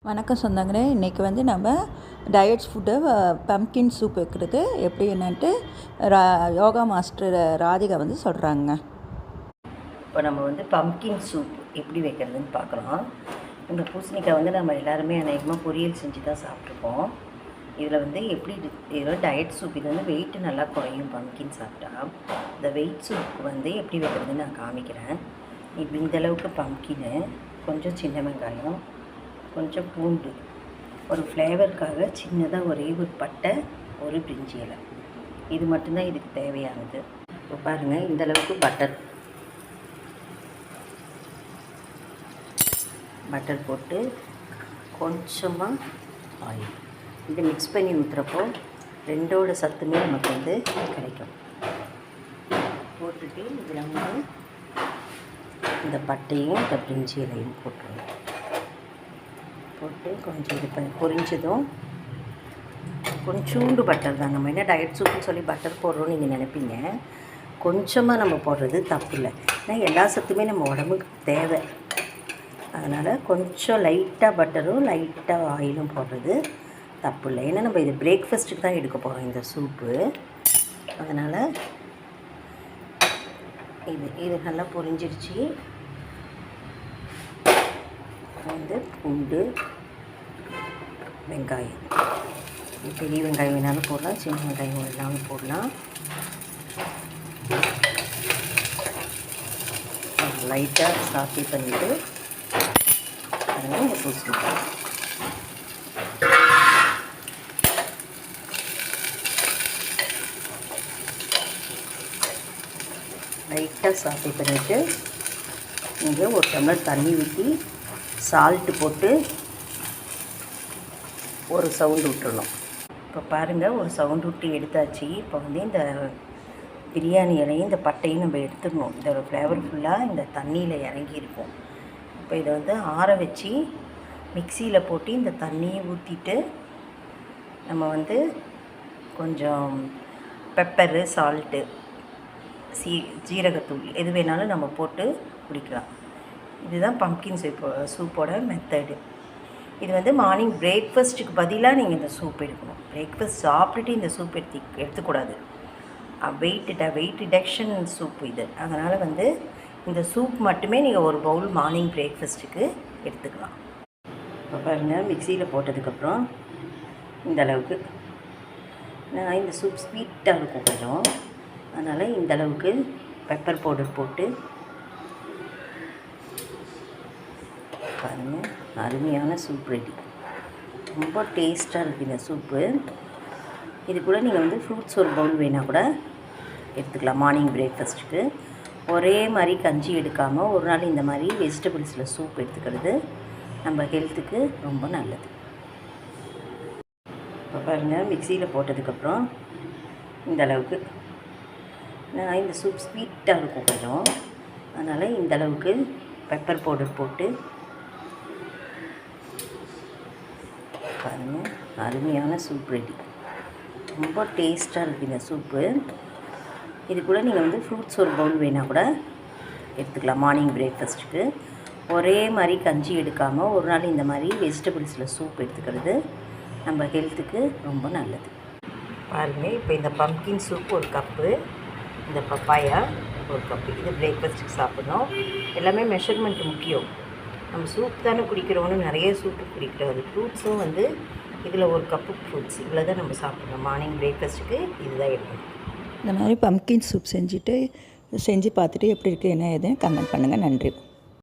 வணக்கம் சொந்தங்களே. இன்றைக்கி நம்ம டயட்ஸ் ஃபுட்டு பம்கின் சூப் வைக்கிறது எப்படி என்னன்ட்டு யோகா மாஸ்டர் ராதிகா சொல்கிறாங்க. இப்போ நம்ம பம்கின் சூப் எப்படி வைக்கிறதுன்னு பார்க்கலாம். இந்த பூசணிக்காய் நம்ம எல்லாருமே அநேகமாக பொரியல் செஞ்சு தான் சாப்பிட்ருப்போம். இதில் எப்படி இதில் டயட் சூப் இது வெயிட் நல்லா குறையும். பம்கின் சாப்பிட்டா இந்த வெயிட் சூப்புக்கு எப்படி வைக்கிறதுன்னு நான் காமிக்கிறேன். இப்போ இந்தளவுக்கு பம்கின்னு, கொஞ்சம் சின்ன வெங்காயம், கொஞ்சம் பூண்டு, ஒரு ஃப்ளேவருக்காக சின்னதாக ஒரே ஒரு பட்டை, ஒரு பிரிஞ்சி இலை, இது மட்டும்தான் இதுக்கு தேவையானது. இப்போ பாருங்கள், இந்தளவுக்கு பட்டர் போட்டு கொஞ்சமாக ஆயில் இது மிக்ஸ் பண்ணி ஊற்றுறப்போ ரெண்டோட சத்துமே நமக்கு கிடைக்கும். போட்டுட்டு இதில் இந்த பட்டையும் இந்த பிரிஞ்சி இலையும் போட்டுருவோம். போட்டு கொஞ்சம் இது பொரிஞ்சதும் கொஞ்சோண்டு பட்டர் தான். நம்ம என்ன டயட் சூப்புன்னு சொல்லி பட்டர் போடுறோன்னு நீங்கள் நினைப்பீங்க. கொஞ்சமாக நம்ம போடுறது தப்பு இல்லை, ஏன்னா எல்லா சத்துமே நம்ம உடம்புக்கு தேவை. அதனால் கொஞ்சம் லைட்டாக பட்டரும் லைட்டாக ஆயிலும் போடுறது தப்பு இல்லை. ஏன்னா நம்ம இது பிரேக்ஃபாஸ்ட்டுக்கு தான் எடுக்க போகிறோம் இந்த சூப்பு. அதனால் இது நல்லா பொரிஞ்சிருச்சு. பூண்டு, வெங்காயம், பெரிய வெங்காயம் வேணாலும் போடலாம், சின்ன வெங்காயம் வேணாலும் போடலாம். லைட்டாக சாப்பிட்டு பண்ணிவிட்டு இந்த பூசணிக்காய் லைட்டாக சாப்பிட்டு பண்ணிவிட்டு இங்கே ஒரு டம்ளர் தண்ணி ஊற்றி சால்ட்டு போட்டு ஒரு சவுண்டு விட்டுறணும். இப்போ பாருங்கள், ஒரு சவுண்டு விட்டு எடுத்தாச்சு. இப்போ இந்த பிரியாணி இலையும் இந்த பட்டையும் நம்ம எடுத்துடணும். இதோட ஃப்ளேவர் ஃபுல்லாக இந்த தண்ணியில் இறங்கியிருக்கும். இப்போ இதை ஆற வச்சு மிக்சியில் போட்டு இந்த தண்ணியை ஊற்றிட்டு நம்ம கொஞ்சம் பெப்பரு, சால்ட்டு, ஜீரகத்தூள் எது வேணாலும் நம்ம போட்டு குடிக்கலாம். இதுதான் பம்கின் சூப்போட மெத்தடு. இது மார்னிங் பிரேக்ஃபாஸ்ட்டுக்கு பதிலாக நீங்கள் இந்த சூப் எடுக்கணும். பிரேக்ஃபாஸ்ட் சாப்பிட்டுட்டு இந்த சூப் எடுத்துக்கூடாது. வெயிட் ரிடக்ஷன் சூப் இது. அதனால் இந்த சூப் மட்டுமே நீங்கள் ஒரு பவுல் மார்னிங் பிரேக்ஃபாஸ்ட்டுக்கு எடுத்துக்கலாம். இப்போ பாருங்கள், மிக்சியில் போட்டதுக்கப்புறம் இந்தளவுக்கு நான் இந்த சூப் ஸ்வீட்டாக இருக்கும் கொஞ்சம், அதனால் இந்தளவுக்கு பெப்பர் பவுடர் போட்டு பாருங்கள், அருமையான சூப் ரெடி. ரொம்ப டேஸ்ட்டாக இருக்குது இந்த சூப்பு. இது கூட நீங்கள் ஃப்ரூட்ஸ் ஒரு பவுல் வேணால் கூட எடுத்துக்கலாம் மார்னிங் பிரேக்ஃபாஸ்ட்டுக்கு. ஒரே மாதிரி கஞ்சி எடுக்காமல் ஒரு நாள் இந்த மாதிரி வெஜிடபிள்ஸில் சூப் எடுத்துக்கிறது நம்ம ஹெல்த்துக்கு ரொம்ப நல்லது. இப்போ பாருங்கள், மிக்சியில் போட்டதுக்கப்புறம் இந்தளவுக்கு நான் இந்த சூப் ஸ்வீட்டாக இருக்கும் கொஞ்சம், அதனால் இந்தளவுக்கு பெப்பர் பவுடர் போட்டு பாருங்கள், அருமையான சூப் ரெடி. ரொம்ப டேஸ்ட்டாக இருக்குது இந்த சூப்பு. இது கூட நீங்கள் ஃப்ரூட்ஸ் ஒரு பவுல் வேணால் கூட எடுத்துக்கலாம் மார்னிங் பிரேக்ஃபாஸ்ட்டுக்கு. ஒரே மாதிரி கஞ்சி எடுக்காமல் ஒரு நாள் இந்த மாதிரி வெஜிடபிள்ஸில் சூப் எடுத்துக்கிறது நம்ம ஹெல்த்துக்கு ரொம்ப நல்லது. பாருங்கள், இப்போ இந்த பம்கின் சூப் ஒரு கப்பு, இந்த பப்பாயா ஒரு கப்பு, இது பிரேக்ஃபாஸ்ட்டுக்கு சாப்பிட்ணும். எல்லாமே மெஷர்மெண்ட் முக்கியம். நம்ம சூப் தானே குடிக்கிறோன்னு நிறைய சூப்பு குடிக்கிறோம். அது ஃப்ரூட்ஸும் இதில் ஒரு கப்பு ஃப்ரூட்ஸ், இவ்வளோ தான் நம்ம சாப்பிட்றோம் மார்னிங் பிரேக்ஃபாஸ்ட்டுக்கு. இதுதான் எடுக்கணும். இந்த மாதிரி பம்கின் சூப் செஞ்சு பார்த்துட்டு எப்படி இருக்குது என்ன ஏதுன்னு கமெண்ட் பண்ணுங்கள். நன்றி.